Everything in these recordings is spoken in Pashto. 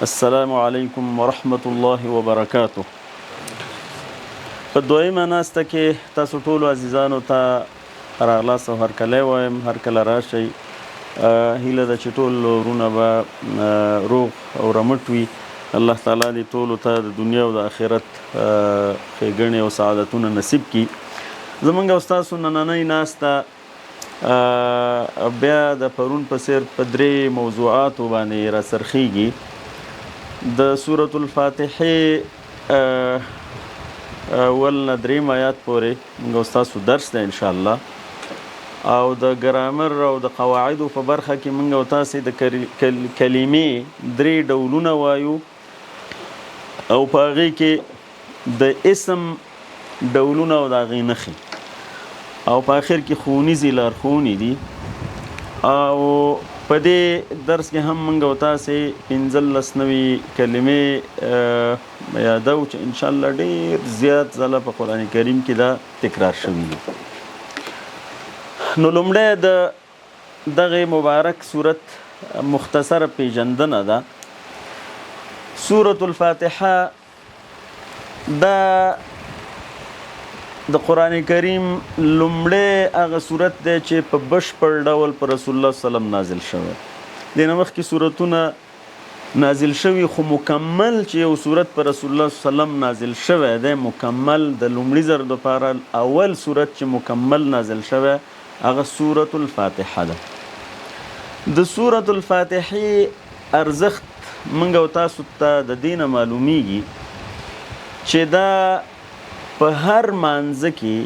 السلام علیکم ورحمت الله وبرکاته. په دویمه ناسته کې تاسو ټولو عزیزانو ته راغلاست او هرکلی وایم، هرکله راشئ. هیله ده چې ټول ورونه به روغ او رمټ وي. الله تعالی دې ټولو ته د دنیا او د آخرت ښېګڼې او سعادتونه نصیب کړي. زموږ او ستاسو نننۍ ناسته بیا د پرون په څېر په درې موضوعاتو باندې راڅرخیږي. د سورة الفاتحې اول نه درېیم آیات پورې موږ او ستاسو درس دی انشاءالله، او د ګرامر او د قواعدو په برخه کې موږ او تاسې د کلمې درې ډولونه وایو، او په هغې کې د اسم ډولونه او د هغې نښې، او په آخر کې ښوونیزې لارښوونې دي. او په دې درس کې هم موږ او تاسې 15 نوي کلمې یادو چې انشاءالله ډېر زیات ځله په قرآن کریم کې دا تکرار شوي دي. نو لومړی د دغې مبارک صورت مختصره پیژندنه ده. سورة الفاتحه دا د قرآن کریم لومړی هغه صورت دی چې په بشپړ ډول په رسول الله صلی الله علیه وسلم نازل شوی. دې نه مخکې صورتونه نازل شوي، خو مکمل چې یو صورت په رسول الله صلی الله علیه وسلم نازل شوی دی، مکمل د لومړي ځل دپاره اول صورت چې مکمل نازل شوی هغه سورة الفاتحه ده. د سورة الفاتحې ارزښت موږ او تاسو ته د دې نه معلومیږي چې دا په هر مانځه کې،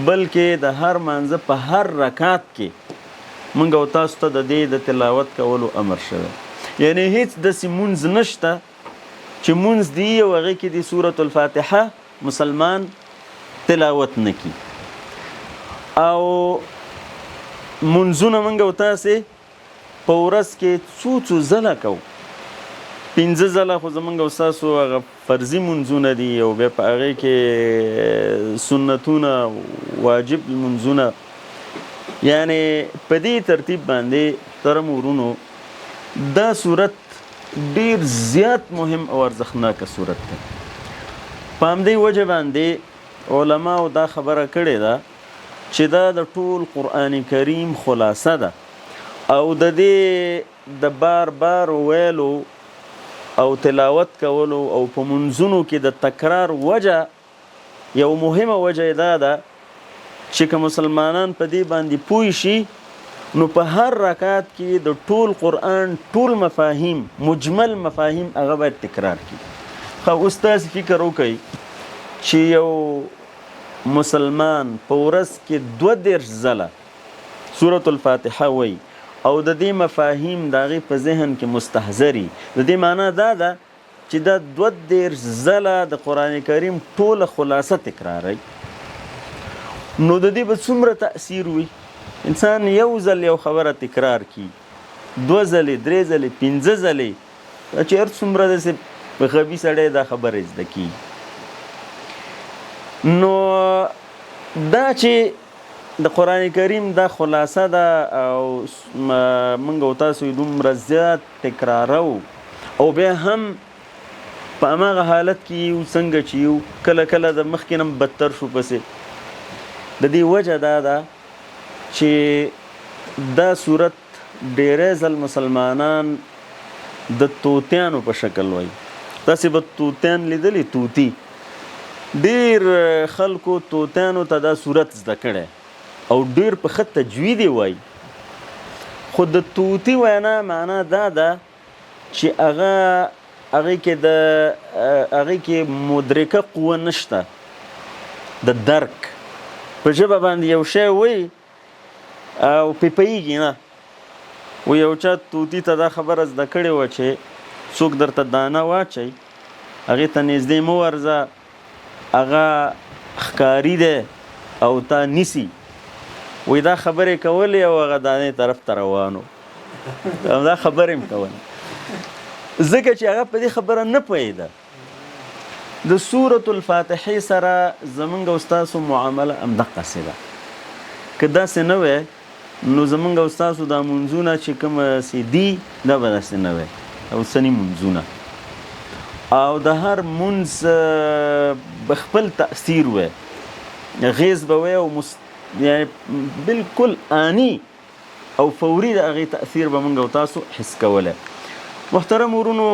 بلکې د هر مانځه په هر رکعت کې موږ او تاسو ته د دې د تلاوت کولو امر شوی. یعنی هیڅ داسې مونځ نشته چې مونځ دی او هغې کې د سورة الفاتحه مسلمان تلاوت نه کړي. او مونځونه موږ او تاسې په ورځ کې څو ځله کوو. 15 ځله خو زموږ او ستاسو هغه فرضي مونځونه دي، او بیا په هغې کې سنتونه، واجب مونځونه. یعنی په دې ترتیب باندې محترمو ورونو دا صورت ډېر زیات مهم او ارزښتناکه صورت دی. په همدې وجه باندې علماو دا خبره کړې ده چې دا د ټول قرآن کریم خلاصه ده، او د دې د بار بار ویلو او تلاوت کولو او په منځونو کې د تکرار وجه، یو مهمه وجه دا ده چې که مسلمانان په دې باندې پوه شي نو په هر رکعت کې د ټول قرآن ټول مفاهیم، مجمل مفاهیم هغه باید تکرار کړي. خو اوس تاسې فکر وکئ چې یو مسلمان په ورځ کې 32 ځله سورة الفاتحه وایي او د دې مفاهیم د هغې په ذهن کې مستحضري، د دې معنا دا ده چې دا 32 ځله د قرآن کریم ټوله خلاصه تکراروي. نو د دې به څومره تاثیر وي؟ انسان یو ځل یو خبره تکرار کړي، 2 ځلې، 3 ځلې، 15 ځلې، چې هر څومره داسې غبي سړی دا خبره زده کړي. نو دا چې د قرآن کریم دا خلاصه ده او موږ او تاسو یې دومره زیات تکرارو، او بیا هم په هماغه حالت کې یو څنګه چې یو کله کله د مخکې نه بدتر شو پسې. د دې وجه دا ده چې دا صورت ډېری ځل مسلمانان د طوطیانو په شکل وایي. تاسې به طوطیان لیدلي؟ طوطي ډېر خلکو طوطیانو ته دا صورت زده کړی او ډېر په ښه تجوید یې وایي. خو د طوطي وینا معنا دا ده چې هغې کې مدرکه قوه نشته د درک. په ژبه باندې یو شی وایي او پې پوهېږي نه. و یو چا طوطي ته دا خبره زده کړې وه چې څوک درته دانه واچوي، هغې ته نږدې مه ورځه، هغه ښکاري دی او تا نیسي. وی دا خبرې کولې او هغه دانې طرف ته روان و. دا خبرې م کول ځکه چې هغه په دې خبره نه پوهېده. د سورة الفاتحې سره زموږ او ستاسو معامله همدقسې ده. که داسې نه وی نو زمونږ او ستاسو دا منځونه چې کوم سي دي دا به داسې نه وي. او سنی منځونه او د هر منځ بخپل تأثیر وي غیز به وي او یعنی بالکل آنی او فوري د هغې تأثیر به موږ او تاسو حس کولی. محترم ورونو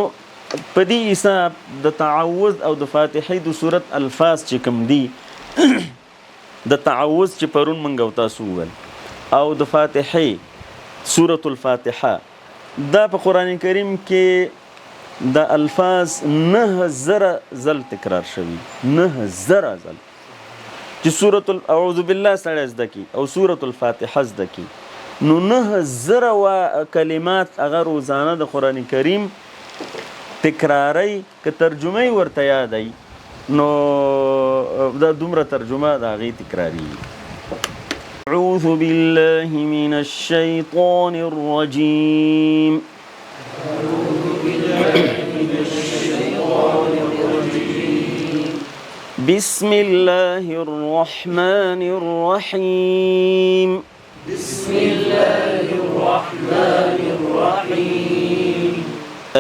په دې حساب د تعوذ او د فاتحې د صورت الفاظ چې کوم دي د تعوذ چې پرون موږ او تاسو وویل او د فاتحې سورة الفاتحه دا په قرآن کریم کې د الفاظ 9000 ځل تکرار شوي 9000 ځل چې سورة اعوذ بالله سړی زده کي او سورة الفاتحه زده کي نو 9000 کلمات هغه روزانه د قرآن کریم تکراری که ترجمه ورته یادی نو دا دومره ترجمه د هغې تکراري. أعوذ بالله من الشيطان الرجيم بسم الله الرحمن الرحيم بسم الله الرحمن الرحيم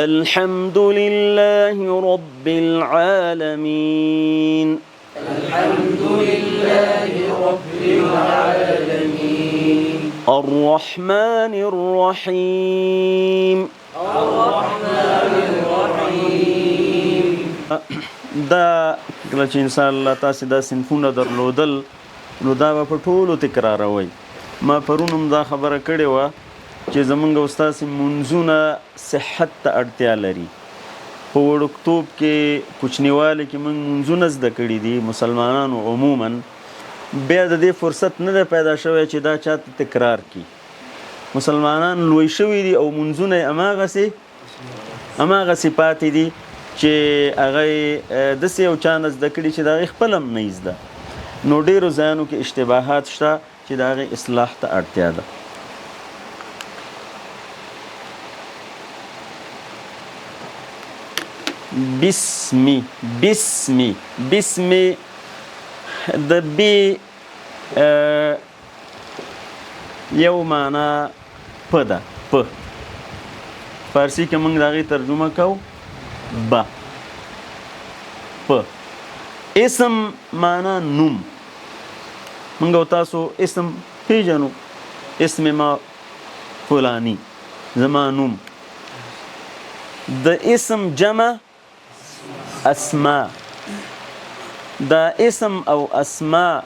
الحمد لله رب العالمين الحمد لله رب العالمين الرحمن الرحيم الرحمن الرحيم دا کله چې انسان الله تاسو دا صنفونه درلودل نو دا به په ټولو تکراروئ. ما پرون هم دا خبره کړې وه چې زمونږ او ستاسې منځونه صحت ته اړتیا لري. په وړکتوب کې کوچنیوالي کې موږ منځونه زده کړي دي مسلمانانو عموما بیا د دې فرصت نه دی پیدا شوی چې دا چاته تکرار کړي. مسلمانان لوی شوي دي او منځونه یې هماغسې پاتې دي چې هغه داسې یو چا نه زده کړي چې د هغې خپل هم نه زده. نو ډېرو ځایانو کې اشتباهات شته چې د هغې اصلاح ته اړتیا ده. بسمی د بی یو معنا په ده په فارسی کې موږ د هغې ترجمه کوو با په اسم معنا نوم موږ او تاسو اسم پیژنو اسم ما فلانی زما نوم د اسم جمع اسماء دا اسم او اسماء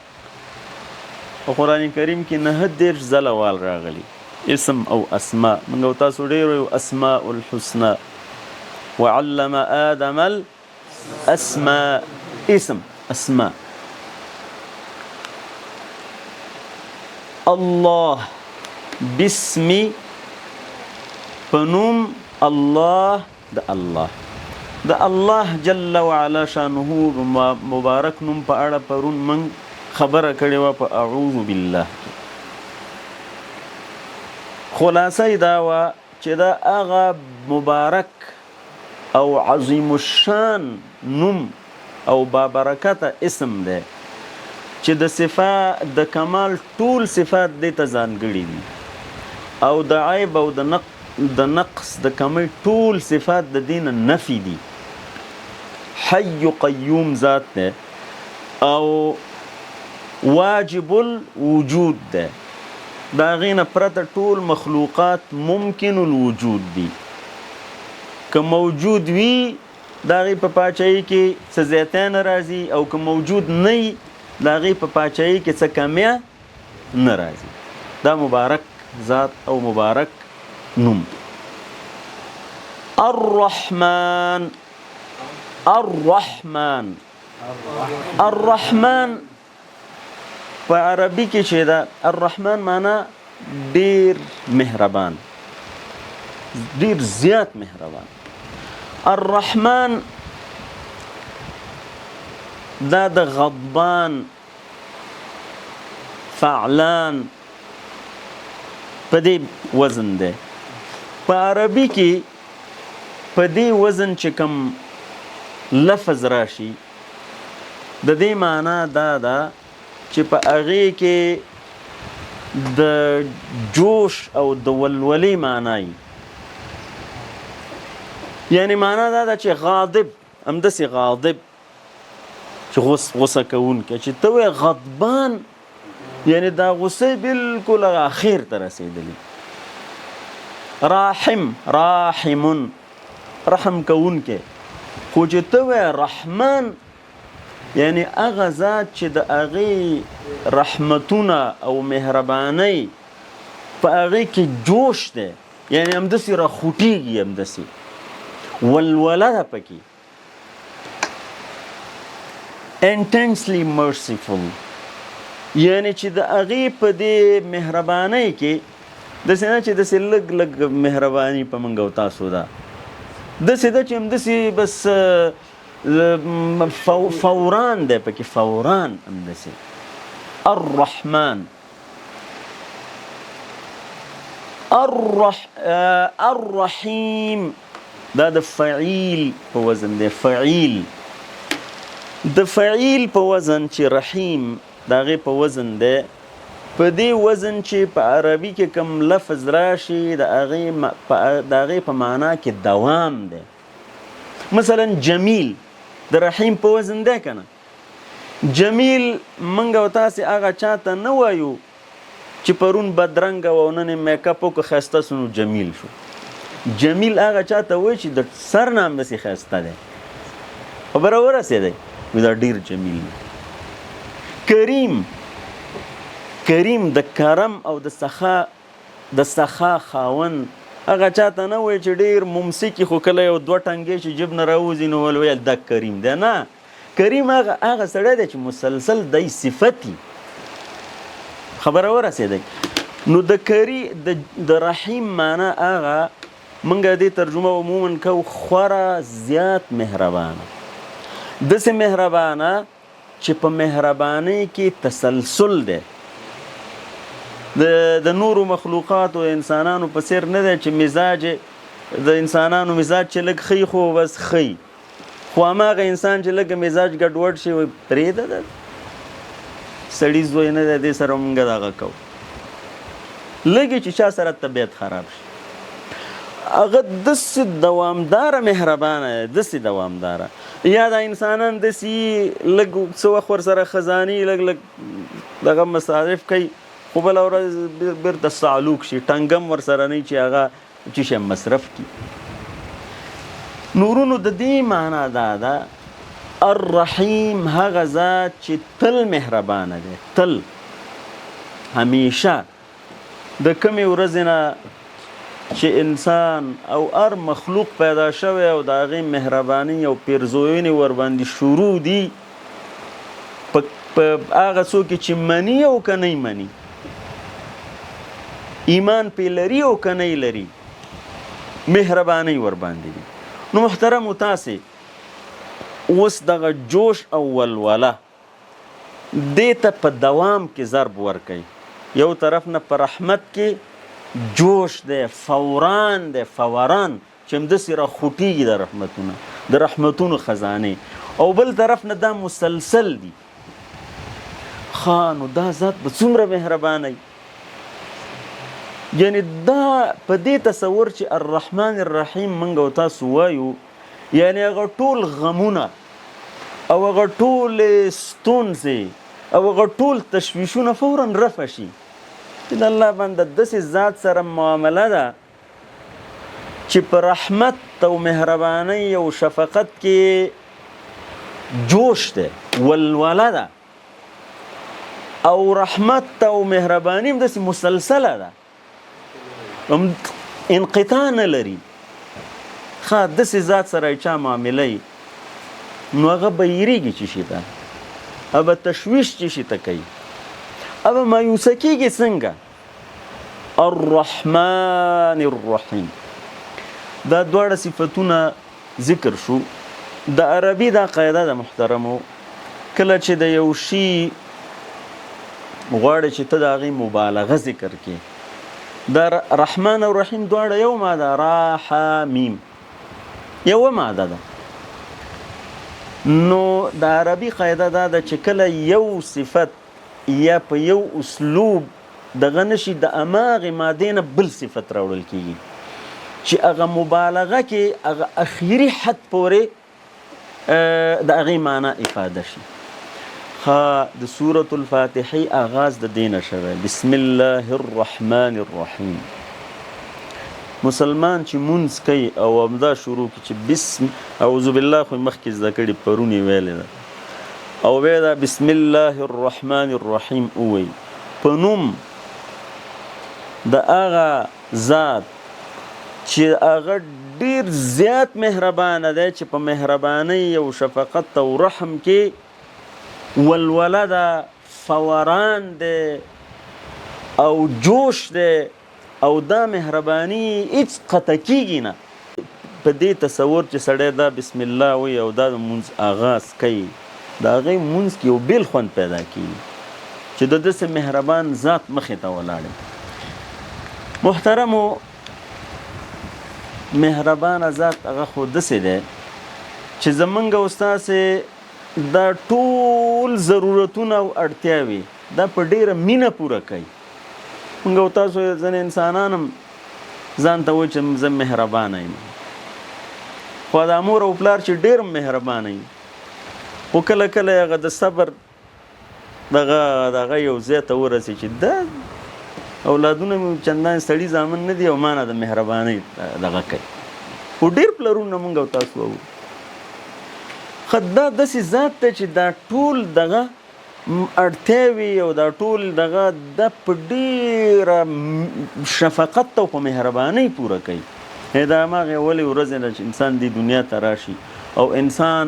په قرآن کریم کې 9 ځله وال راغلي اسم او اسماء موږ او تاسو ډېر وایو اسماء الحسنى وعلم آدم الاسماء اسم اسماء الله بسمي پنوم الله د الله جل وعلا شانه مبارک نوم په اړه پرون من خبره کړې وه په اعوذ بالله. خلاصه یې دا وه چې دا هغه مبارک او عظیم الشان نوم او بابرکته اسم دی چې د صفات د کمال ټول صفات دې ته ځانګړي دي او د عیب او د نقص د کمی ټول صفات د دین نفي دي. حی قیوم ذات ده او واجب الوجود ده دا غینه پرته ټول مخلوقات ممکن الوجود دي که موجود وي دا غي په پاچایي کې څه زیاتی نه راځي او که موجود نه وي دا غي په پاچایي کې څه کمیه نه راځي. دا مبارک ذات او مبارک نوم. الرحمن په عربي کې چې دا الرحمن معنا ډیر مهربان ډیر زیات مهربان. الرحمن دا د غضبان فعلان په دې وزن دی. په عربي کې په دې وزن چې کوم لفظ راشي د دې معنا دا ده چې په هغې کې د جوش او د ولولې معنی یعنی معنا دا ده چې غاضب همداسې غاضب چې غوسه کوونکی چې ته وایې غضبان یعنی دا غصه بالکل اخر ته رسېدلي راحم رحم کوونکی خو چې ته وایې رحمان یعنی هغه ذات چې د هغې رحمتونه او مهربانۍ په هغې کې جوش دی یعنی همداسې راخوټېږي همداسې ولوله ده پکې intensely merciful یعنی چې د هغې په دې مهربانۍ کې داسې نه چې داسې لږ لږ مهرباني په موږ او تاسو ده داسې ده چې همداسې بس فوران دی پکې فوران همداسې الرحمن الرحیم دا د فعیل په وزن دی فعیل د فعیل په وزن چې رحیم د هغې په وزن دی په دې وزن چې په عربي کې کوم لفظ راشي د هغې په معنا کې دوام دی مثلا جمیل د رحیم په وزن دی که نه جمیل موږ او تاسې هغه چاته نه وایو چې پرون بدرنګه و او نن یې میک اپ وکړه ښایسته سو نو جمیل شو جمیل هغه چاته وایي چې د سر نه همداسې ښایسته دی خبره ورسېدی دا ډېر جمیل دی کریم د کرم او د سخا خاوند هغه چاته نه وایي چې ډېر ممسکي خو کله یو دوه ټنګې چې جب نه راوځي نو ویل دا کریم دی نه کریم هغه سړی دی چې مسلسل دی صفتي خبره ورسېدی نو د رحیم معنا هغه موږ دې ترجمه عموما کو خورا زیات مهربانه داسې مهربانه چې په مهربانۍ کې تسلسل دی د نورو مخلوقاتو انسانانو په څیر نه دی چې مزاج د انسانانو مزاج چې لږ ښي خو بس ښي خو هماغه انسان چې لږ مزاج ګډوډ شي وایي پرېږده ده سړي زوی نه دی دې سره مونږ دغه کوو لږې چې چا سره طبیعت خراب شي هغه داسې دوامداره مهربانه داسې دوامداره یا دا انسانان داسې لږ څه وخت ورسره خزاني لږ دغه مصارف کوي خو بله ورځ بیرته سعلوک شي ټنګم ورسره نه چې هغه چې شی مصرف کړي نورونو د دې معنا دا ده الرحیم هغه ذات چې تل مهربانه دی تل همیشه د کمې ورځې نه چې انسان او هر مخلوق پیدا شوی او د هغې مهرباني او پیرزوینې ورباندې شروع دي په هغه څوک چې مني او که نه مني ایمان پې لري او که نه لري مهرباني ورباندې دي نو محترمو تاسې اوس دغه جوش او ولوله دې ته په دوام کې ضرب ورکوي یو طرف نه په رحمت کې جوش دی فوران دی فوران چې همداسې راخوټېږي د رحمتونو خزانې او بل طرف نه دا مسلسل دي نو دا ذات به څومره مهربانه یعنی دا په دې تصور چې الرحمن الرحیم موږ او تاسو وایو یعنی هغه ټول غمونه او هغه ټولې ستونزې او هغه ټول تشویشونه فورا رفع شي چې د الله بنده داسې ذات سره معامله ده چې په رحمت او مهربانۍ او شفقت کې جوش دی ولوله ده او رحمت او مهرباني هم داسې مسلسله ده انقطاع نه لري داسې ذات سره چا معامله یي نو هغه به یېرېږي چې شي ته هغه تشویش چې شي ته کوي هغه مایوسه کېږي څنګه الرحمن الرحیم دا دواړه صفتونه ذکر شو د عربي دا قاعده ده محترمو کله چې د یو شي غواړې چې ته د هغې مبالغه ذکر کړې دا رحمان او رحیم دواړه یو ماده راحمیم یوه ماده ده نو د عربي قاعده دا ده چې کله یو صفت یا په یو اسلوب دغه نشي د هماغې مادې نه بل صفت راوړل کېږي چې هغه مبالغه کې هغه اخیری حد پورې د هغې معنا افاده شي. د سورة الفاتحې آغاز د دینه شوی بسم الله الرحمن الرحیم. مسلمان چې مونځ کوي او همدا شروع کړي چې بسم اعوذ بالله خو مخکې زده کړي پرون یې ویلې ده او بیا دا بسم الله الرحمن الرحیم ووایي په نوم د هغه ذات چې هغه ډیر زیات مهربانه دی چې په مهربانۍ او شفقت او رحم کې ولوله ده، فوران دی او جوش دی او دا مهرباني هیڅ قطع کیږي نه. په دې تصور چې سړی دا بسم الله وایي او دا د مونځ آغاز کوي د هغې مونځ کې یو بېل خوند پیدا کیږي چې د داسې مهربان ذات مخې ته ولاړ. محترمو، مهربانه ذات هغه خو داسې دی چې زمونږ او ستاسې دا ټول ضرورتونه او اړتیاوې دا په ډیره مینه پوره کوي. موږ او تاسو ځینې انسانان هم ځان ته وایي چې زه مهربانه یم، خو دا مور او پلار چې ډېر مهربانه وي خو کله کله هغه د صبر دغه یو ځای ته ورسي چې دا اولادونه مې چندان سړي زامن نه دي او ما نه د مهربانۍ دغه کوي. خو ډېر پلرونه موږ او تاسو وو خو دا داسې ذات دی چې دا ټول دغه اړتیاوې او دا ټول دغه د په ډېره شفقت او په مهربانۍ پوره کوي. دا هماغې اولې ورځې نه چې انسان دې دنیا ته راشي او انسان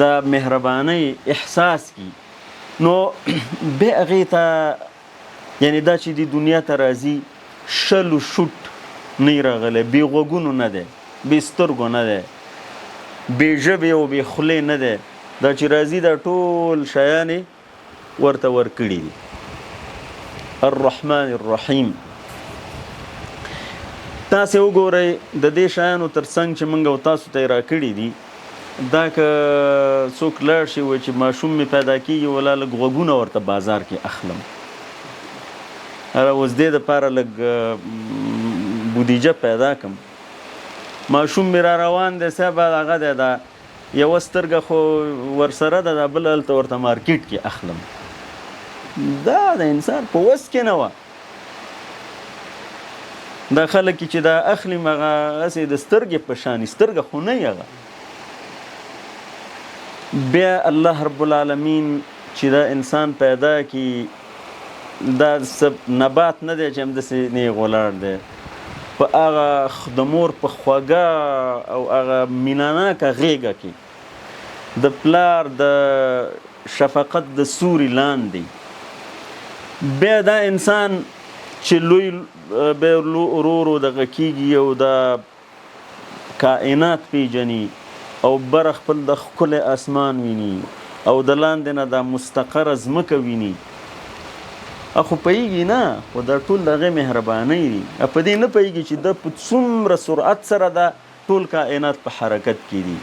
د مهربانۍ احساس کی نو بیا هغې ته یعنې دا چې دې دنیا ته راځي شل و شوټ نه یې راغلی، بې غوږونو نه دی، بې سترګو نه دی، بې ژبې او بې خولې نه دی، دا چې راځي دا ټول شیان یې ورته ورکړي دي. الرحمن الرحیم. تاسې وګورئ د دې شیانو تر څنګ چې موږ او تاسو ته یې راکړي دي دا که څوک لاړ شي وایي چې ماشوم مې پیدا کېږي ولا لږ غوږونه ورته بازار کې اخلم، اوس دې دپاره لږ بودیجه پیدا کړم، ماشوم مې را روان دی صاحب هغه دی دا یوه سترګه خو ورسره ده دا بله هلته ورته مارکیټ کې اخلم. دا د انسان په وس کې نه وه. دا خلک چې دا اخلي هغه هسې د سترګې په شانې سترګه خو نه هغه. بیا الله رب العالمین چې دا انسان پیدا کی دا نبات نه دی چې همداسې نیغ ولاړ دی په هغه د مور په خوږه او هغه میناناکه غېږه کې د پلار د شفقت د سوري لاندې بیا دا انسان چې لوی بیا ورو ورو دغه کېږي او دا کائنات پیژني او بره خپل د ښکلی اسمان ویني او د لاندې نه دا مستقره ځمکه ویني خو پوهېږي نه، خو دا ټول د هغې مهربانۍ دي. په دې نه پوهېږي چې دا په څومره سرعت سره دا ټول کائنات په حرکت کې دي،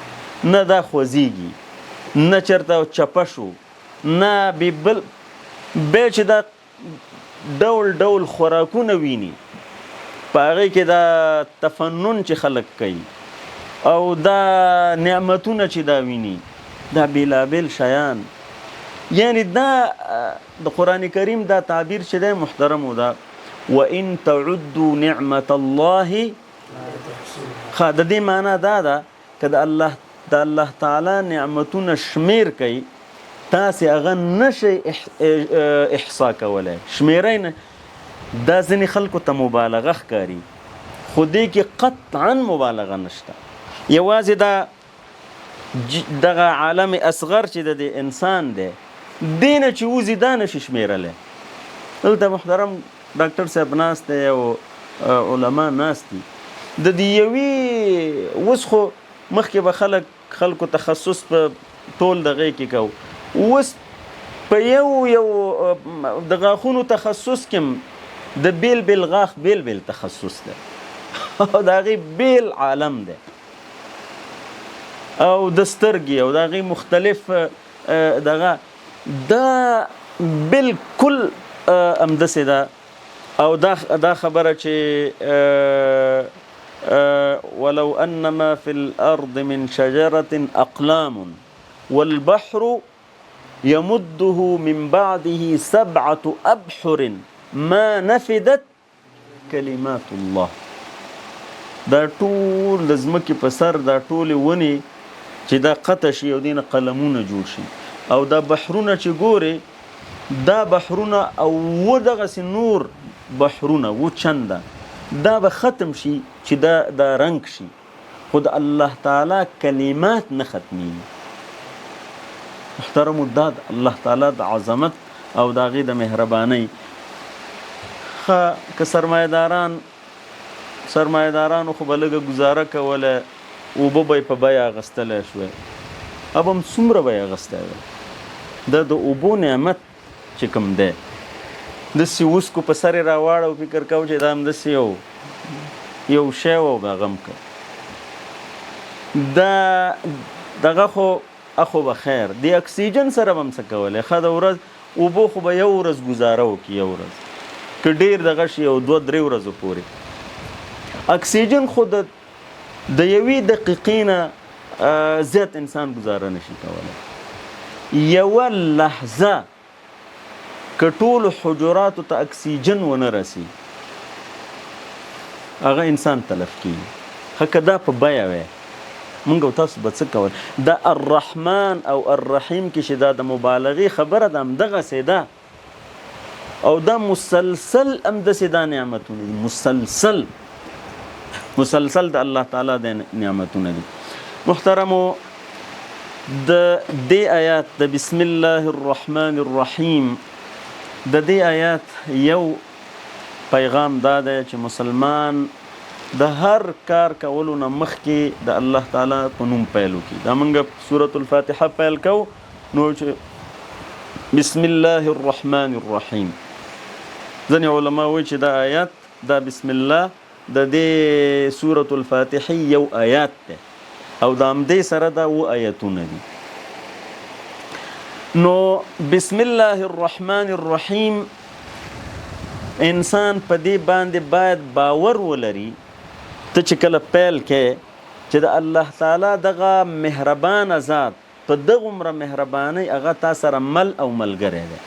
نه دا خوځېږي نه چېرته چپه شو نه بیا چې دا ډول ډول خوراکونه ویني په هغې کې دا تفنن چې خلک کوي او دا نعمتونه چې دا ویني دا بېلابېل شیان. یعنی دا د قرآن کریم دا تعبیر چې دی محترمو دا وَإِن تَعُدُّوا نِعْمَةَ اللَّهِ د دې معنا دا ده که د الله تعالی نعمتونه شمیر کوي تاسې هغه نشئ احصا کولی، شمیری نه. دا ځینې خلکو ته مبالغه ښکاري خو دې کې قطعا مبالغه نشته. یوازې دغه عالم اصغر چې د انسان دی دې نه چې وځي دا نشي شمیرلی. دلته محترم ډاکټر صاحب ناست دی او علما ناست دي د دې یوې اوس خو مخکې به خلکو تخصص په ټول دغې کې کو، اوس په یو د غاښونو تخصص کې د بیل غاښ بیل تخصص دی او د هغې بیل عالم دی او د سترګې او د هغې مختلف دغه دا بالکل همداسې ده او دا خبره چې ولو ان ما في الارض من شجره اقلام والبحر يمده من بعده 7 أبحر ما نفدت كلمات الله. دا ټول د ځمکې په سر دا ټولې ونې چې دا قطع شي او دینه قلمونه جوړ شي او دا بحرونه چې ګوري دا بحرونه او دغسې نور بحرونه و چنده دا به ختم شي چې دا رنګ شي خو د الله تعالی کلمات نه ختمیږي. محترم دا الله تعالی د عظمت او د هغې د مهربانۍ که سرمایه‌دارانو خو به لږه ګزاره کوله اوبه به یې په بیه اخیستلی شوی اب هم څومره به یې اخیستی وی. دا د اوبو نعمت چې کوم دی داسې اوس کو په سر یې راواړه او فکر کو چې دا هم داسې یو شی و او هغه هم که دا دغه خو به خیر د اکسیجن سره به هم څه کولی ښه د ورځ اوبو خو به یو ورځ ګزاره وکړي یو ورځ که ډېر دغه شي یو 2-3 ورځو پورې. اکسیجن خو د یوې دقیقې نه زیات انسان ګزاره نشي کولی. یوه لحظه که ټولو حجراتو ته اکسیجن ونه رسي هغه انسان تلف کېږي. ښه که دا په بیه وی مونږ او تاسو به څه کول. دا الرحمن او الرحیم کې چې دا د مبالغې خبره ده همدغسې ده او دا مسلسل همداسې دا نعمتونه دي مسلسل د الله تعالی د نعمتونه دي. محترمو د دې آیات د بسم الله الرحمن الرحیم د دې آیات یو پیغام دا دی چې مسلمان د هر کار کولو نه مخکې د الله تعالی په نوم پیل وکړي. دا موږ سورة الفاتحه پیل کوو نو چې بسم الله الرحمن الرحیم ځینې علما وایي چې دا آیات دا بسم الله د دې سورة الفاتحه یو آیات دی او د همدې سره دا 7 آیتونه دي. نو بسم الله الرحمن الرحیم انسان په دې باندې باید باور ولري ته چې کله پیل کې چې د الله تعالی دغه مهربانه ذات په دغومره مهربانۍ هغه تا سره مل او ملګری دی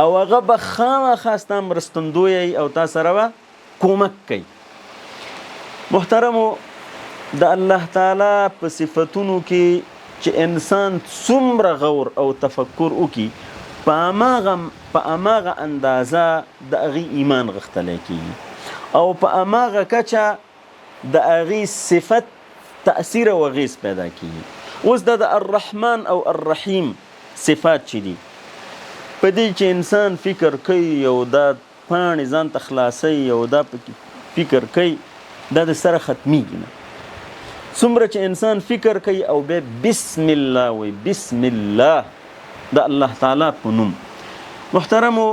او هغه به خامخا ستا مرستندوی او تا سره به کومک کوي. محترمو د الله تعالی په صفتونو کې چې انسان څومره غور او تفکر وکړي په هماغه اندازه د هغې ایمان غښتلی کېږي او په هماغه کچه د هغې صفت تأثیر او اغیز پیدا کېږي. اوس د الرحمن او الرحیم صفات چې دي په دې چې انسان فکر کوي او دا پاڼې ځان ته خلاصوي او دا فکر کوي دا د سره ختمیږي نه. څومره چې انسان فکر کوي او بیا بسم الله وایي بسم الله د الله تعالی په نوم. محترمو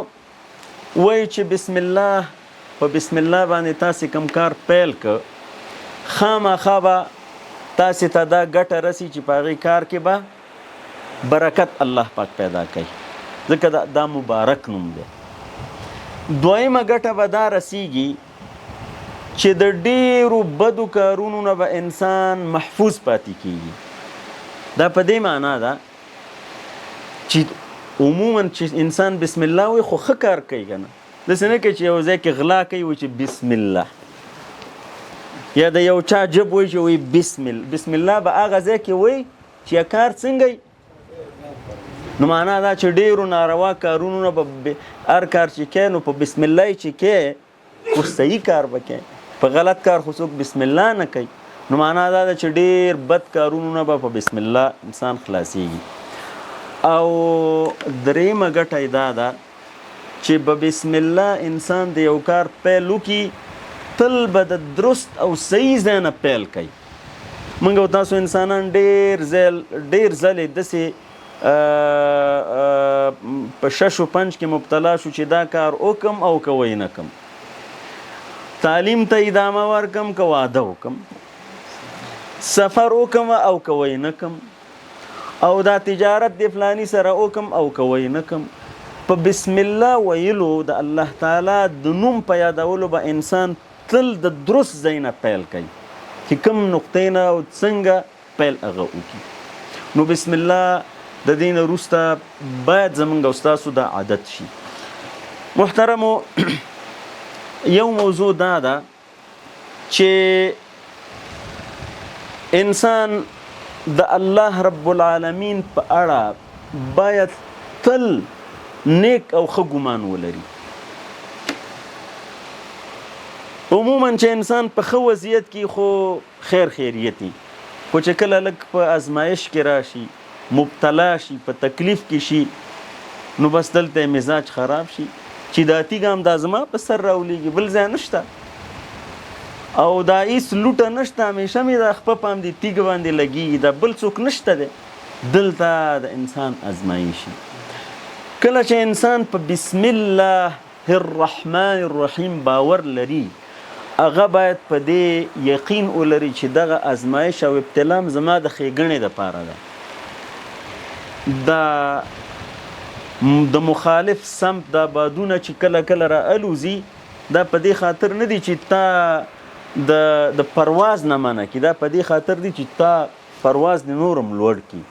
وایي چې بسم الله په بسم الله باندې تاسې کوم کار پیل که خامخا به تاسې ته دا ګټه رسي چې په هغې کار کې به برکت الله پاک پیدا کوي ځکه دا مبارک نوم دی. دویمه ګټه به دا رسیږي چې د ډیرو بدو کارونو نه به انسان محفوظ پاتې کېږي. دا په دې معنا ده چې عموما چې انسان بسم الله وایي خو ښه کار کوي که نه داسې نه کوي چې یو ځای کې غلا کوي وایي چې بسم الله یا د یو چا جب وایي چې وایي بسم الله به هغه ځای کې وایي چې کار څنګه نو معنا دا چې ډیرو ناروا کارونو نه به هر کار چې کوي نو په بسم الله چې کوي خو صحیح کار به کوي په غلط کار خو څوک بسم الله نه کوي نو معنا دا ده چې ډیر بد کارونو نه به په بسم الله انسان خلاصیږي. او دریمه ګټه یې دا ده چې به بسم الله انسان د یو کار پیل وکړي تل به د درست او صحیح ځای نه پیل کوي. موږ او تاسو انسانان ډیر ځلې داسې په شش و پنج کې مبتلا شو چې دا کار وکم او که وی نه کم، تعلیم ته ادامه ورکم که واده وکم، سفر وکم او که وی نه کم، او دا تجارت د فلانی سره وکم او که وی نه کم. په بسم الله ویلو د الله تعالی د نوم په یادولو به انسان تل د درست ځای نه پیل کوي چې کوم نقطې نه او څنګه پیل هغه وکړي. نو بسم الله د دې نه وروسته باید زمونږ او ستاسو دا عادت شي. محترمو یو موضوع دا ده چې انسان د الله رب العالمین په اړه باید تل نیک او ښه ګمان ولري. عموما چې انسان په ښه وضعیت کې خو خیر خیریت وي، خو چې کله لږ په ازمایش کې راشي، مبتلا شي، په تکلیف کې شي، نو بس دلته مزاج خراب شي چې دا تیږه هم دا زما په سر راولیږي، بل ځای نشته او دا هیڅ لوټه نشته، همیشه مې دا خپه په همدې تیږه باندې لګېږي، دا بل څوک نشته دی. دلته د انسان ازمایشي. کله چې انسان په بسم الله الرحمن الرحیم باور لري، هغه باید په دې یقین ولري چې دغه ازمایش او ابتلا زما د ښېګڼې دپاره ده. د مخالف سمت دا بادونه چې کله کله را الوزي، دا په دې خاطر نه دي چې تا د پرواز نه منع کړي، دا په دې خاطر دي چې تا پرواز د نور هم لوړ کړي،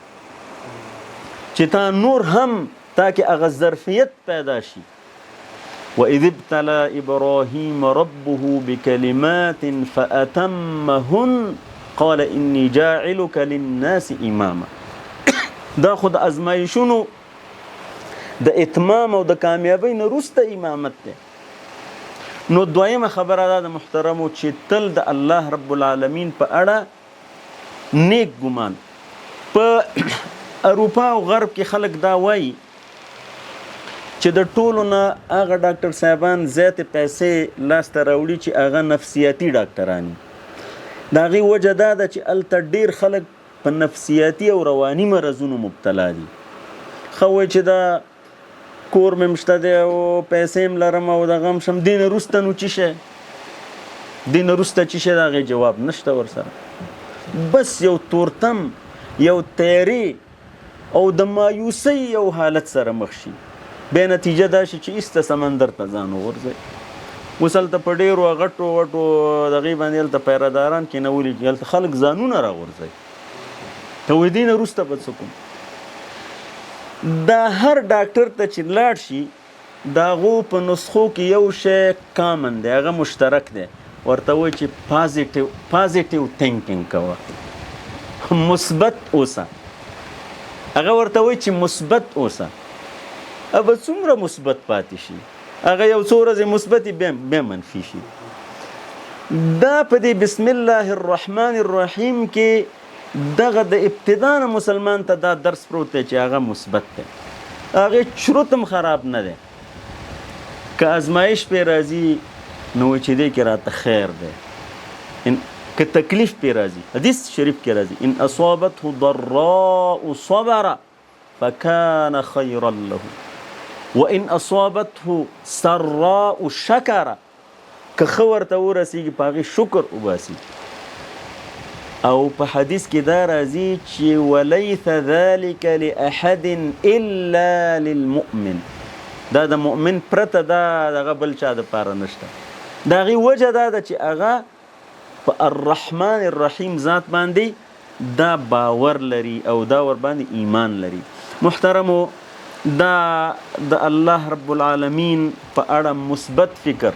چې تا نور هم تاکہ اغا ظرفیت پیدا شي. وَإِذِ ابْتَلَى إِبْرَاهِيمَ رَبُّهُ بِكَلِمَاتٍ فَأَتَمَّهُنَّ قَالَ إِنِّي جَاعِلُكَ لِلنَّاسِ إِمَامًا. دا خود ازمایشونو د اتمام او د کامیابی نه وروسته امامت دی. نو دویمه خبره ده د محترمو چې تل د الله رب العالمین په اړه نیک ګمان. په اروپا او غرب کې خلک دا وایي چې د ټولو نه هغه ډاکټر صاحبان زیاتې پیسې لاسته راوړي چې هغه نفسیاتي ډاکټران دي. د هغې وجه دا ده چې هلته ډېر خلک په نفسیاتي او رواني مرضونو مبتلا دي. ښه وایي چې دا کور مې مشته دی او پیسې هم لرم او دغه هم شم، دې نه وروسته نو څه شی، دې نه وروسته څه شی، د هغې جواب نشته ورسره. بس یو تورتم، یو تیارې او د مایوسۍ یو حالت سره مخ شي. بیا نتیجه دا شي چې ایسته سمندر ته ځان وغورځوي. اوس هلته په ډېرو غټو غټو دغې باندې هلته پیرداران کېنولي چې هلته خلک ځانونه راغورځوي. ته وایي دې نه وروسته به څه کوم؟ دا هر ډاکټر ته چې لاړ شي، د هغو په نسخو کې یو شی کامن دی، هغه مشترک دی. ورته وایي چې پازیټیو تینکینګ کوه، مثبت اوسه. هغه ورته وایي چې مثبت اوسه. ابه څومره مثبت پاتې شي، هغه یو څو ورځې مثبت بیا منفي شي. دا په دې بسم الله الرحمن الرحیم کې دغه د ابتدا نه مسلمان ته دا درس پروت دی چې هغه مثبت دی، هغې شروط هم خراب نه دی. که ازمایش پې راځي نو چې دې کې راته خیر دی، که تکلیف پې راځي، حدیث شریف کې راځي ان اصابته ضراء صبر فکان خیرا له وان اصابته سراء شکر، که ښه ورته ورسېږي په هغې شکر وباسي. او په حدیث کې دا راځي چې ولیس ذلک لاحد الا للمؤمن، دا د مؤمن پرته دا دغه بل چا دپاره نشته. د هغې وجه دا ده چې هغه په الرحمن الرحیم ذات باندې دا باور لري او دا ورباندې ایمان لري. محترمو دا د الله رب العالمین په اړه مثبت فکر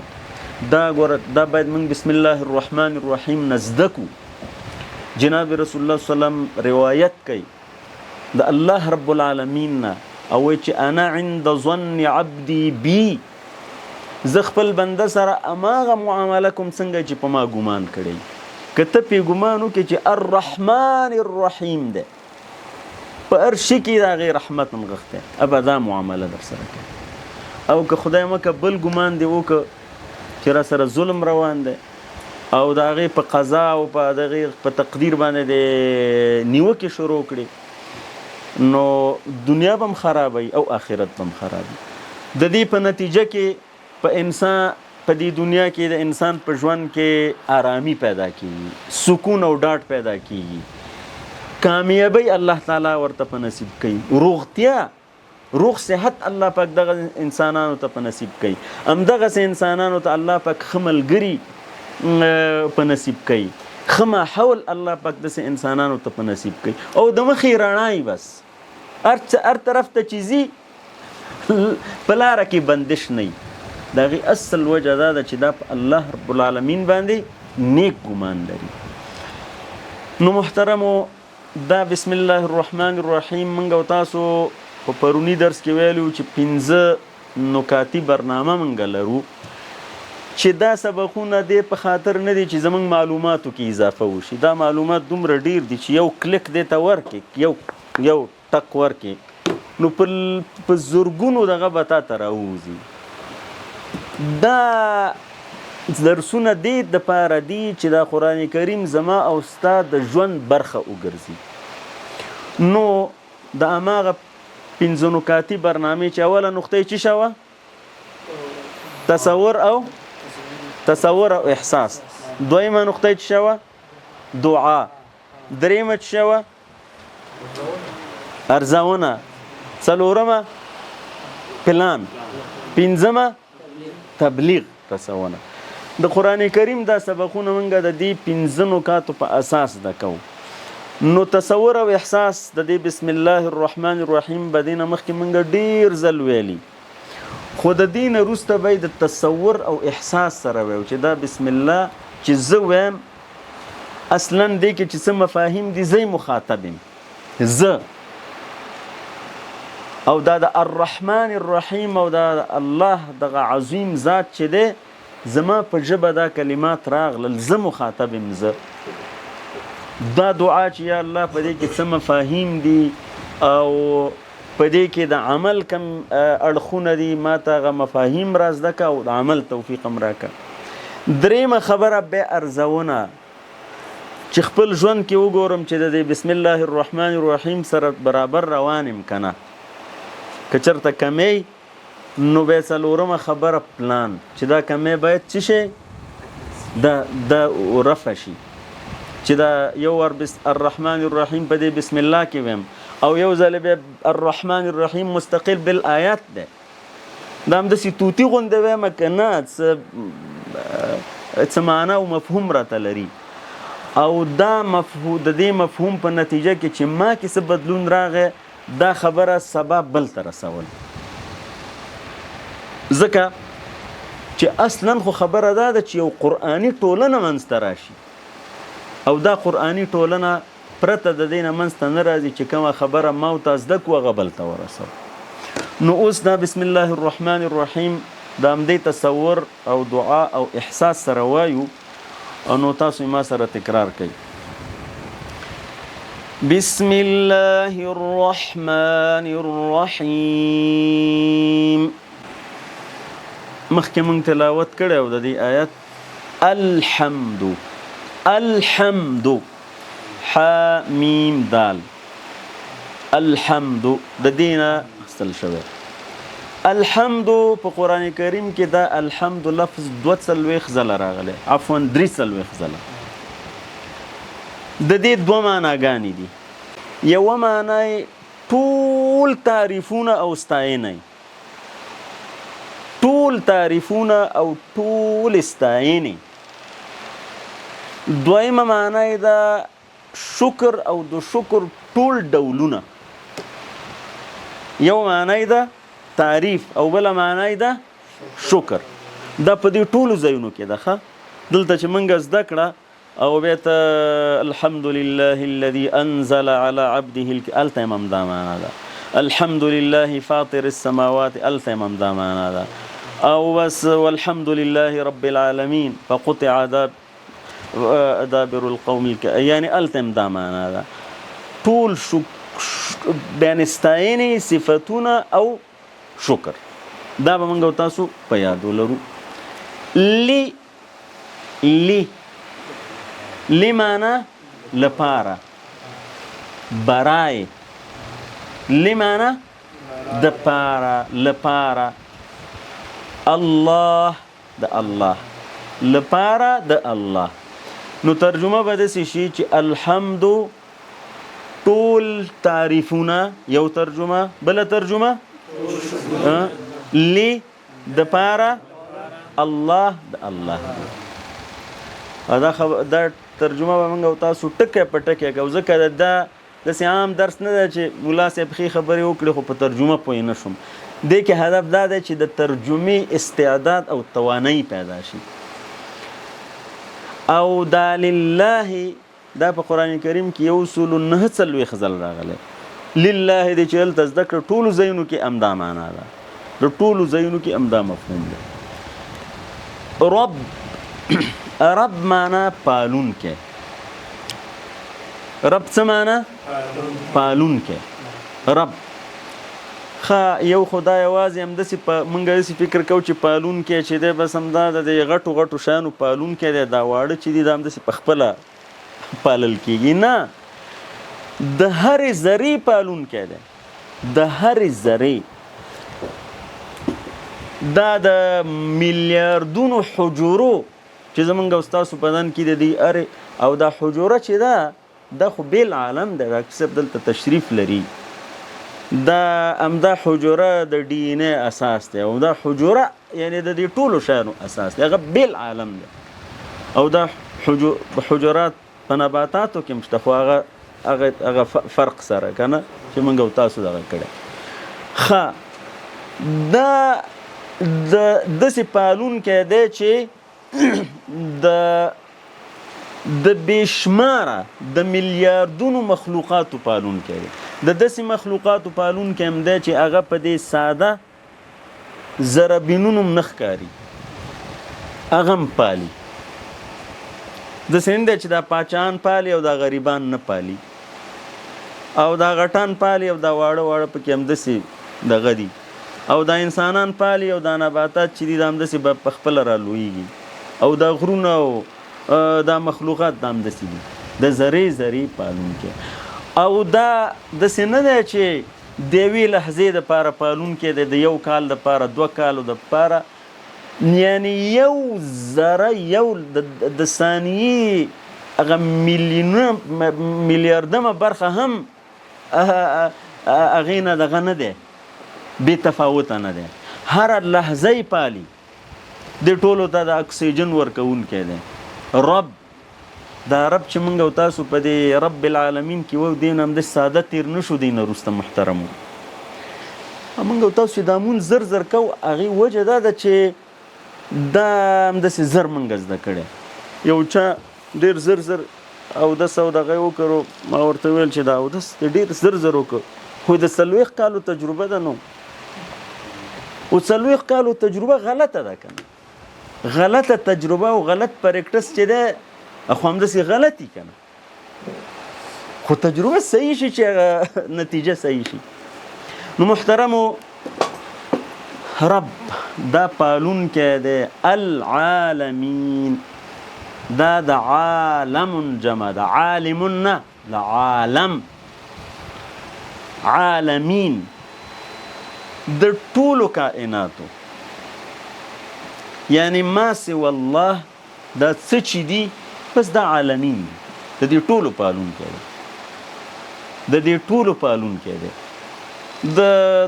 دا باید موږ بسم الله الرحمن الرحیم نه زده کړو. جناب رسول الله صلی الله علیه وسلم روایت کوي د الله رب العالمین نه، او وایي چې انا عند ظن عبدی بی، زه خپل بنده سره هماغه معامله کوم څنګه چې په ما ګمان کړی. که ته پې ګمان وکړې چې الرحمن الرحیم دی، په هر شي کې د هغې رحمت نغښتی، ابه دا معامله در سره کوي. او که خدای مکه بل ګمان دې وکړه چې را سره ظلم روان دی او د هغې په قضا او په دغې په تقدیر باندې د نیوکې شروع کړي، نو دنیا به هم خرابوي او آخرت به هم خرابوي. د دې په نتیجه کې په انسان په دې دنیا کې د انسان په ژوند کې آرامي پیدا کیږي، سکون او ډاډ پیدا کیږي، کامیابی الله تعالی ورته په نصیب کوي، روغتیا روغ صحت الله پاک دغه انسانانو ته په نصیب کوي، همدغسې انسانانو ته الله پاک ښه ملګري په نصیب کوي، ښه ماحول الله پاک داسې انسانانو ته په نصیب کوي او د مخې رڼا یې بس هر طرف ته چې ځي په لاره کې بندش نه وي. د هغې اصل وجه دا ده چې دا په الله رب العالمین باندې نیک ګمان لري. نو محترمو دا بسم الله الرحمن الرحیم موږ او تاسو په پروني درس کې ویلو چې 15 نکاتي برنامه موږ لرو چې دا سبقونه دې په خاطر نه دي چې زموږ معلوماتو کې اضافه وشي. دا معلومات دومره ډیر دي چې یو کلیک دې ته ورکې یو ټک ورکې نو په زرګونو دغه به تا ته راووځي. دا درسونه دې دپاره دي چې دا قرآن کریم زما او ستا د ژوند برخه وګرځي. نو د هماغه 15 نکاتي برنامې چې اوله نقطه یې څه شوه؟ تصور او احساس. دویمه نقطه یې څه شوه؟ دعا. دریمه څه شوه؟ ارزونه. څلورمه پلان. پنځمه تبلیغ رسونه. د قرآن کریم دا سبقونه موږ د دې 15 نکاتو په اساس زده کوو. نو تصور او احساس د دې بسم الله الرحمن الرحیم به دې نه مخکې موږ ډېر ځل ویلي، خو د دې نه وروسته به د تصور او احساس سره ویو چې دا بسم الله چې زه ویم اصلا دې کې چې څه مفاهیم دي زه مخاطب یم، زه او دا د الرحمن الرحیم او دا الله دغه عظیم ذات چې دی زما په ژبه دا کلمات راغلل، زه مخاطب یم. زه دا دعا چې یا الله په دې کې څه مفاهیم دي او په دې کې د عمل کم اړخونه دي، ما ته هغه مفاهیم را زده که او د عمل توفیق هم راکړه. دریمه خبره بیا ارزونه چې خپل ژوند کې وګورم چې د دې بسم الله الرحمن الرحیم سره برابر روان یم که نه. که چېرته کمی نو بیا څلورمه خبره پلان چې دا کمی باید څه شي د رفع شي، چې دا یو ور الرحمن الرحیم په دې بسم الله کې ویم او یو ځل بیا الرحمن الرحیم مستقل بالآیات دی. دا همداسې طوطي غوندې ویم که نه څه معنا او مفهوم راته لري او دا د دې مفهوم په نتیجه کې چې ما کې څه بدلون راغی دا خبره سبا بل ته رسول. ځکه چې اصلا خو خبره دا ده چې یو قرآني ټولنه منځته راشي او دا قرآني ټولنه پرته د دې نه منځته نه راځي چې کومه خبره ما او تا زده کړو هغه بل ته ورسو. نو اوس دا بسم الله الرحمن الرحیم د همدې تصور او دعا او احساس سره وایو او نو تاسو ما سره تکرار کړئ. بسم الله الرحمن الرحیم. مخکې مونږ تلاوت کړی او د دې آیت الحمد حامیم دال الحمد د دینه اخستل شوی. الحمد په قرآن کریم کې دا الحمد لفظ 2 ځله راغلی، عفوا 3 ځله. د دې دوه معناګانې دي. یوه معنا یې ټول تعریفونه او ستاینه، ټول تعریفونه او ټول ستاینې. دویمه معنا یې ده شکر او د شکر ټول ډولونه. یو معنا یې ده تعریف او بله معنا یې ده شکر. دا په دې ټولو ځایونو کې ده. ښه دلته چې موږ زده کړه او بیا ته الحمد لله الذي انزل على عبده الته هم دا معنا ده. الحمد لله فاطر السماوات الته هم دا معنا ده. او بس والحمد لله رب العالمین فقطع دابر القوم یعنی الته هم دا معنا ده. ټول بیان ستاینې صفتونه او شکر دا به موږ تاسو په یاد ولرو. لی معنا لپاره، برای. لی معنا د پاره، لپاره. الله د الله، لپاره د الله. نو ترجمه به داسې شي چې الحمد ټول تعریفونه، یو ترجمه. بله ترجمه لی د پاره الله د الله دا ترجمه به موږ او تاسو ټکی په ټکی کوو ځکه دا داسې عام درس نه دی چې ملا صاحب ښې خبرې وکړي خو په ترجمه پوه نه شوم دې کې هدف دا دی چې د ترجمې استعداد او توانایي پیدا شي او دا لله دا په قرآن کریم کې 149 ځل راغلی لله دې چې هلته زده کړه ټولو ځایونو کې همدا معنا ده د ټولو ځایونو کې همدا مفهوم دی رب رب معنا پالونکی رب څه معنا پالونکی رب یو خدای یوازې همداسې موږ داسې فکر کوو چې پالونکی چې دی بس همدا د غټو غټو شیانو پالونکی دی دا واړه چې دي دا همداسې په خپله پالل کېږي نه د هرې ذرې پالونکی دی د هرې ذرې دا د میلیاردونو حجرو چې زمونږ او ستاسو بدن کې د دې ارې او دا حجره چې ده دا خو بیل عالم دی ډاکټر صاحب دلته تشریف لري دا همدا حجره د ډي ان اے اساس دی او دا حجره یعنی د دې ټولو شیانو اساس دی هغه بیل عالم دی او دا حجرات په نباتاتو کې مشته خو هغه فرق سره که نه چې موږ او تاسو دغه کړی ښه دا داسې پالونکی دی چې د بېشماره د میلیاردونو مخلوقاتو پالونکی دی د داسې مخلوقاتو پالونکی هم دی چې هغه په دې ساده ذربینونو نه ښکاري هغه هم پالي داسې نه دی چې دا پاچاهان پالي او دا غریبان نه پالي او دا غټان پالي او دا واړه واړه پکې همداسې دغه دي او دا انسانان پالي او دا نباتات چې دي دا همداسې به په خپله رالویږي او دا غرونه او دا مخلوقات دا همداسې دي د ذرې ذرې پالونکی او دا داسې نه دی چې د یوې لحظې دپاره پالونکی دی د یو کال دپاره 2 کالو دپاره یعنی یو ذره یو د ثانیې هغه میلیاردمه برخه هم هغې نه دغه نه دی بې تفاوته نه دی هره لحظه یې پالي دې ټولو ته د اکسیجن ورکوونکی دی رب دا رب چې موږ او تاسو په دې رب العالمین کې وو دې نه همداسې ساده تېر نه شو دې نه وروسته محترمو موږ او تاسو چې دا مونځ زر زر کوو هغې وجه دا ده چې دا همداسې زر موږ زده کړی یو چا ډېر زر زر اودس او دغه یې وکړو ما ورته ویل چې دا اودس ډېر زر زر وکړو خو د 40 کالو تجربه ده نو او 40 کالو تجربه غلطه ده که نه غلطه تجربه او غلط پریکټس چې ده خو همداسې غلطي که نه خو تجربه صحیح شي چې هغه نتیجه صحیح شي نو محترمو رب دا پالونکی دی العالمین دا د عالم جمع ده عالمون نه د عالم عالمین د ټولو کائناتو یعنی ما سوى الله دا څه چې دي بس دا عالمین د دې ټولو پالونکی دی د دې ټولو پالونکی دی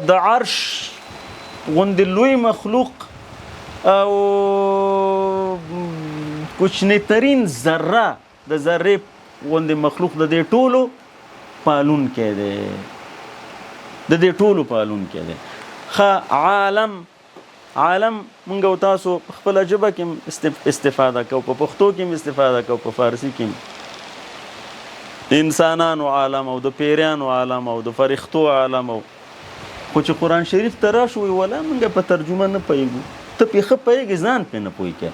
د عرش غوندې لوی مخلوق او کوچنی ترین ذره د ذرې غوندې مخلوق د دې ټولو پالونکی دی د دې ټولو پالونکی دی ښه عالم مونږ او تاسو په خپله ژبه کې استفاده کوو په پښتو کې استفاده کوو په فارسي کې انسانانو عالم او د پیریانو عالم او د فرښتو عالم او خو چې قرآن شریف ته راشو وی ولا مونږ په ترجمه نه پوهېږو ته پې ښه پوهېږې ځان پې نه پوهېږې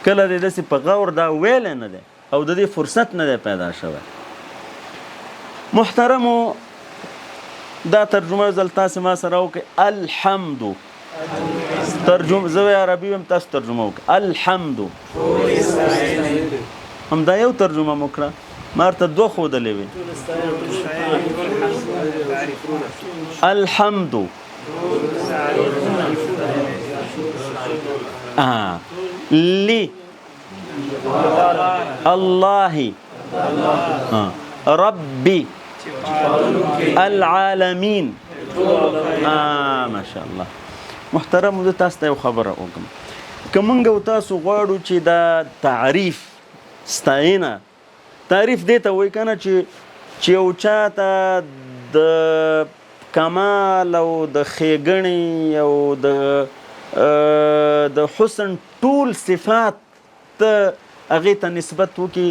کله دې داسې په غور دا ویلی نه دی او د دې فرصت نه دی پیدا شوی محترمو دا ترجمه ځل تاسې ما سره وکړئ الحمدو ترجمه زه عربي ویم تاسو ترجمه وکړئ الحمدو همدا یو ترجمه مو کړه ما ورته 2 ښودلې وې الحمدو لی الله ربي العالمين ماشاء الله. محترم، زه تاسو ته یو خبره وکړم. که موږ او تاسو غواړو چې دا تعریف ستاینه، تعریف دې ته وایي که نه چې یو چا ته د کمال او د ښېګڼې او د حسن ټول صفات ته هغې ته نسبت وکړي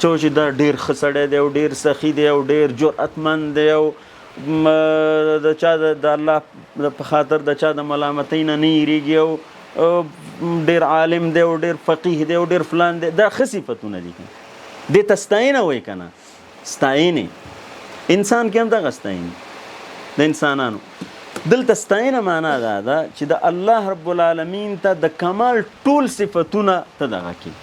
چې دا ډېر ښه سړی دی او ډېر سخي دی او ډېر جرأتمند دی او د چا د الله په خاطر د چا د ملامتۍ نه نه یېرېږي او ډېر عالم دی او ډېر فقیه دی او ډېر فلان دی. دا ښه صفتونه دي. دې ته ستاینه وایي که نه، ستاینې. انسان کې هم دغه ستاینې د انسانانو. دلته ستاینه معنا دا ده چې د الله رب العالمین ته د کمال ټول صفتونه ته دغه کړي،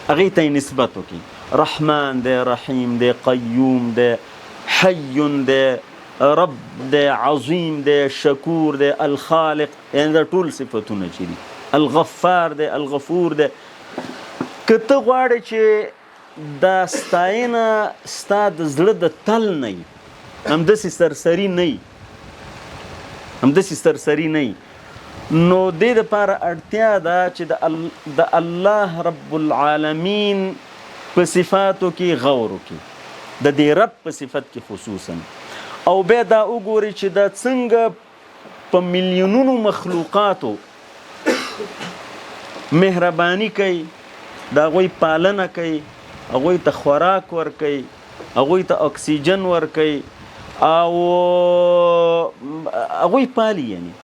هغې ته یې نسبت وکړي. رحمان دی، رحیم دی، قیوم دی، حی دی، رب دی، عظیم دی، شکور دی، الخالق، یعنی دا ټول صفتونه چې دي. الغفار دی، الغفور دی. که ته غواړې چې دا ستاینه ستا د زړه د تل نه وي، همداسې سرسري نه وي، همداسې سرسري نه وي، نو دې دپاره اړتیا ده چې د الله رب العالمین په صفاتو کې غور وکړي، د دې رب په صفت کې خصوصا، او بیا دا وګوري چې دا څنګه په میلیونونو مخلوقاتو مهرباني کوي، د هغوی پالنه کوي، هغوی ته خوراک ورکوي، هغوی ته اکسیجن ورکوي او هغوی پالي. یعنی